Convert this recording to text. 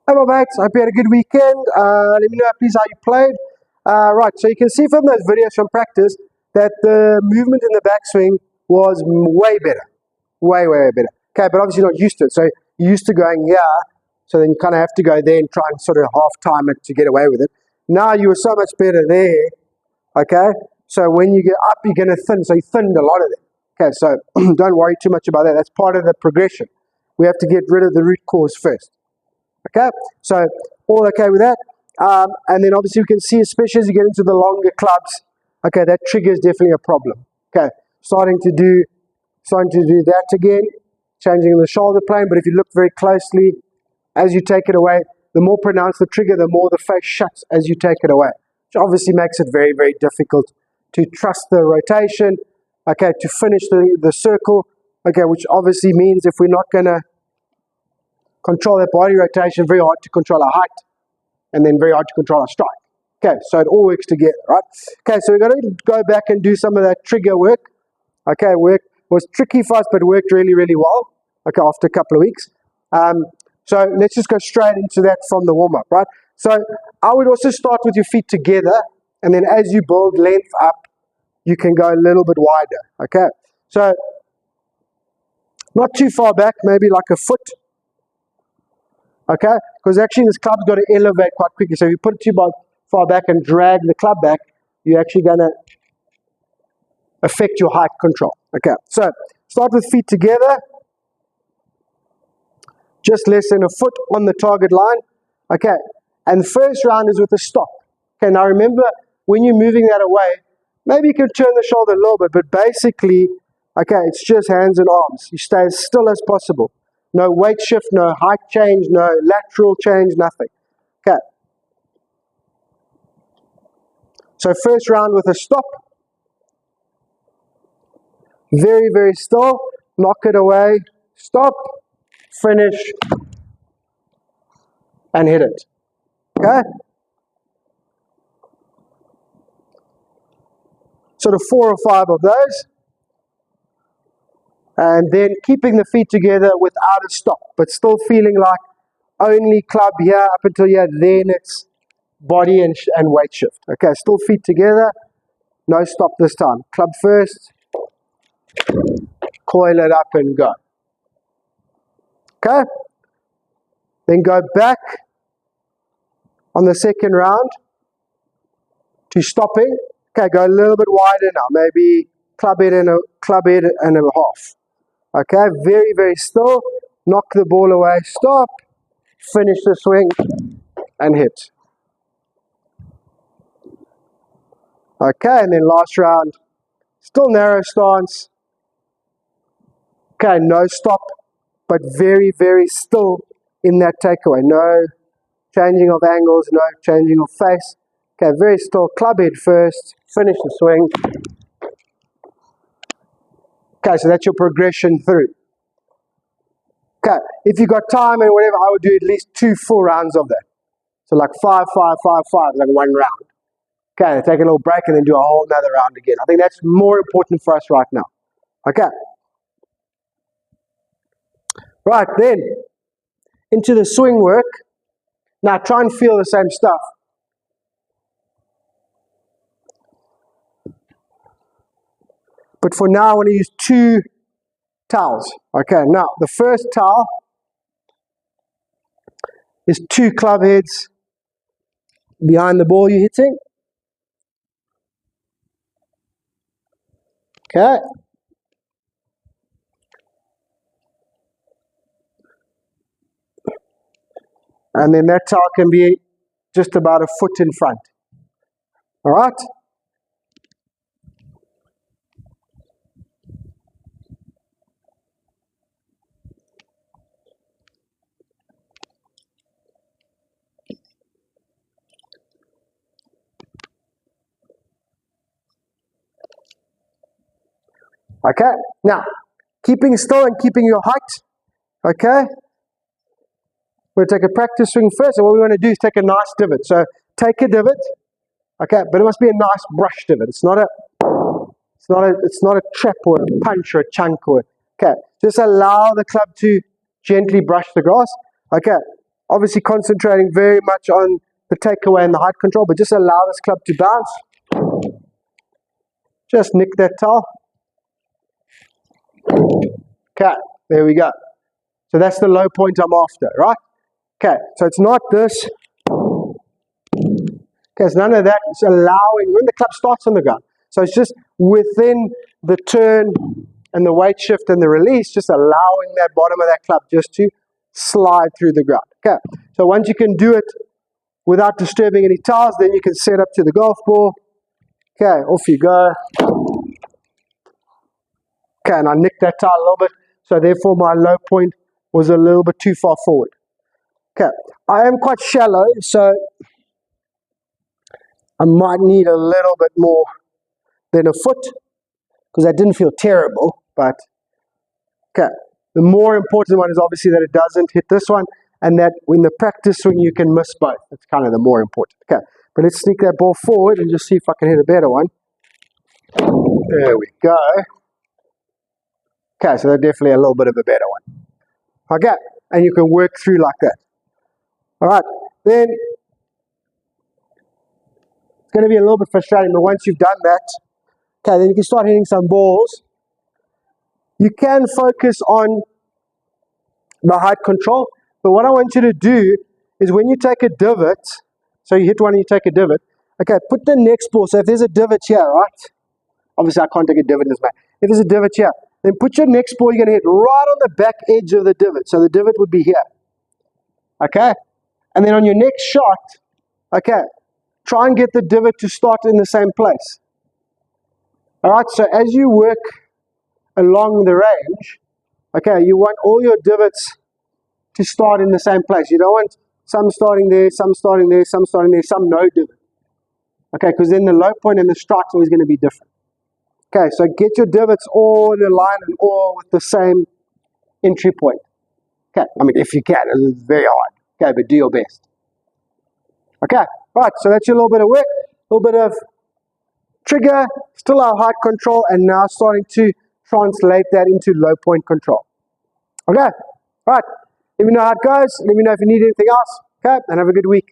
Hey my mates, hope you had a good weekend. Let me know please how you played. Right, so you can see from those videos from practice that the movement in the backswing was way better. Way better. Okay, but obviously not used to it. So you're used to going so then you kind of have to go there and try and sort of half time it to get away with it. Now you were so much better there, okay? So when you get up, you're going to thin. So you thinned a lot of it. Okay, so don't worry too much about that. That's part of the progression. We have to get rid of the root cause first. Okay, so all okay with that. And then obviously we can see, especially as you get into the longer clubs, okay, that trigger is definitely a problem. Okay, starting to do that again, changing the shoulder plane. But if you look very closely, as you take it away, the more pronounced the trigger, the more the face shuts as you take it away, which obviously makes it very, very difficult to trust the rotation, okay, to finish the circle, okay, which obviously means if we're not going to control that body rotation, very hard to control our height, and then very hard to control our strike. Okay, so it all works together, right? Okay, so we're going to go back and do some of that trigger work. Okay, work was tricky for us, but worked really, really well, okay, after a couple of weeks. So let's just go straight into that from the warm-up, right? So I would also start with your feet together, and then as you build length up, you can go a little bit wider, okay? So not too far back, maybe like a foot, okay? Because actually this club's got to elevate quite quickly. So if you put it too far back and drag the club back, you're actually going to affect your height control. Okay, so start with feet together, just less than a foot on the target line. Okay, and the first round is with a stop. Okay, now remember, when you're moving that away, maybe you can turn the shoulder a little bit, but basically, okay, it's just hands and arms. You stay as still as possible. No weight shift, no height change, no lateral change, nothing. Okay. So first round with a stop. Very, very still. Knock it away. Stop. Finish. And hit it. Okay. Sort of 4 or 5 of those. And then keeping the feet together without a stop, but still feeling like only club here up until here, then it's body and weight shift. Okay, still feet together, no stop this time. Club first, coil it up and go. Okay, then go back on the second round to stopping. Okay, go a little bit wider now, maybe club head and a half. Okay, very, very still. Knock the ball away, stop, finish the swing, and hit. Okay, and then last round, still narrow stance. Okay, no stop, but very, very still in that takeaway. No changing of angles, no changing of face. Okay, very still. Club head first, finish the swing. Okay, so that's your progression through. Okay, if you got time and whatever, I would do at least 2 full rounds of that. So like 5, 5, 5, 5, like 1 round. Okay, take a little break and then do a whole another round again. I think that's more important for us right now. Okay. Right, then, into the swing work. Now try and feel the same stuff. But for now, I want to use 2 towels. Okay, now the first towel is 2 club heads behind the ball you're hitting. Okay. And then that towel can be just about a foot in front. All right? Okay, now, keeping still and keeping your height, okay? We'll take a practice swing first, and what we want to do is take a nice divot. So, take a divot, okay, but it must be a nice brush divot. It's not a trap or a punch or a chunk or, okay. Just allow the club to gently brush the grass, okay. Obviously concentrating very much on the takeaway and the height control, but just allow this club to bounce. Just nick that towel. Okay, there we go. So that's the low point I'm after, right? Okay, so it's not this. Okay, it's none of that. It's allowing, when the club starts on the ground. So it's just within the turn and the weight shift and the release, just allowing that bottom of that club just to slide through the ground. Okay, so once you can do it without disturbing any tiles, then you can set up to the golf ball. Okay, off you go. Okay, and I nicked that tile a little bit, so therefore my low point was a little bit too far forward. Okay, I am quite shallow, so I might need a little bit more than a foot, because that didn't feel terrible, but okay. The more important one is obviously that it doesn't hit this one, and that when the practice swing you can miss both. That's kind of the more important. Okay, but let's sneak that ball forward and just see if I can hit a better one. There we go. Okay, so that's definitely a little bit of a better one. Okay, and you can work through like that. Alright, then it's going to be a little bit frustrating, but once you've done that, okay, then you can start hitting some balls. You can focus on the height control, but what I want you to do is when you take a divot, so you hit one and you take a divot, okay, put the next ball, so if there's a divot here, right, obviously I can't take a divot in this man, if there's a divot here, then put your next ball, you're going to hit right on the back edge of the divot, so the divot would be here, okay, and then on your next shot, okay, try and get the divot to start in the same place. Alright, so as you work along the range, okay, you want all your divots to start in the same place. You don't want some starting there, some starting there, some starting there, some no divot. Okay, because then the low point and the strike's always going to be different. Okay, so get your divots all in a line and all with the same entry point. Okay, I mean, if you can, it's very hard. Okay, but do your best. Okay, right, so that's your little bit of work, a little bit of trigger, still our height control, and now starting to translate that into low point control. Okay, right, let me know how it goes, let me know if you need anything else, okay, and have a good week.